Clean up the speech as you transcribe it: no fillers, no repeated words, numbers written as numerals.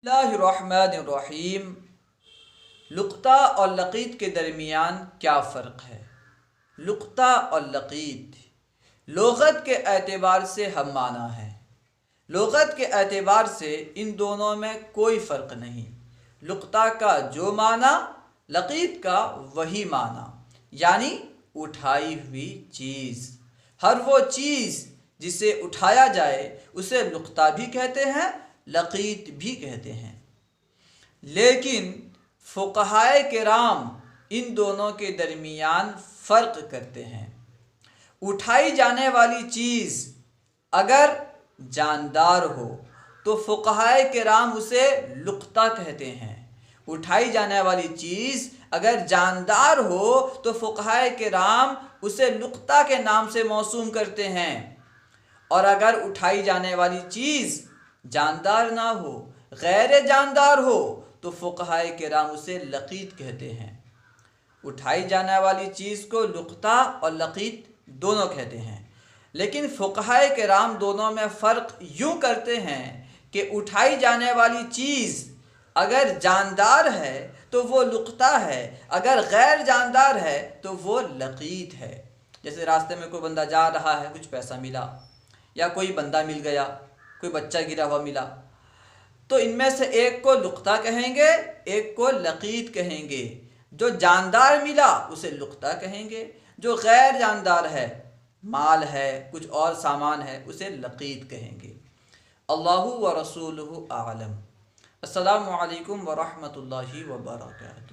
बिस्मिल्लाहिर्रहमानिर्रहीम। लुक़्ता और लक़ीत के दरमियान क्या फ़र्क है? लुक़्ता और लक़ीत लुग़त के एतबार से हम माना है। लुग़त के एतबार से इन दोनों में कोई फ़र्क नहीं। लुक़्ता का जो माना, लक़ीत का वही माना, यानी उठाई हुई चीज़। हर वो चीज़ जिसे उठाया जाए उसे लुक़्ता भी कहते हैं, लक़ीत भी कहते हैं। लेकिन फ़ुक़हाए किराम इन दोनों के दरमियान फ़र्क करते हैं। उठाई जाने वाली चीज़ अगर जानदार हो तो फ़ुक़हाए किराम उसे लुक़्ता कहते हैं। उठाई जाने वाली चीज़ अगर जानदार हो तो फ़ुक़हाए किराम उसे लुक़्ता के नाम से मौसूम करते हैं। और अगर उठाई जाने वाली चीज़ जानदार ना हो, गैर जानदार हो, तो फ़ुक़हाए किराम उसे लक़ीत कहते हैं। उठाई जाने वाली चीज़ को लुक़्ता और लक़ीत दोनों कहते हैं। लेकिन फ़ुक़हाए किराम दोनों में फ़र्क यूँ करते हैं कि उठाई जाने वाली चीज़ अगर जानदार है तो वो लुक़्ता है, अगर गैर जानदार है तो वो लक़ीत है। जैसे रास्ते में कोई बंदा जा रहा है, कुछ पैसा मिला, या कोई बंदा मिल गया, कोई बच्चा गिरा हुआ मिला, तो इनमें से एक को लुक़्ता कहेंगे, एक को लक़ीत कहेंगे। जो जानदार मिला उसे लुक़्ता कहेंगे, जो गैर जानदार है, माल है, कुछ और सामान है, उसे लक़ीत कहेंगे। अल्लाहु व रसूलुहु आलम। अस्सलामु अलैकुम व रहमतुल्लाहि व बरकातुहू।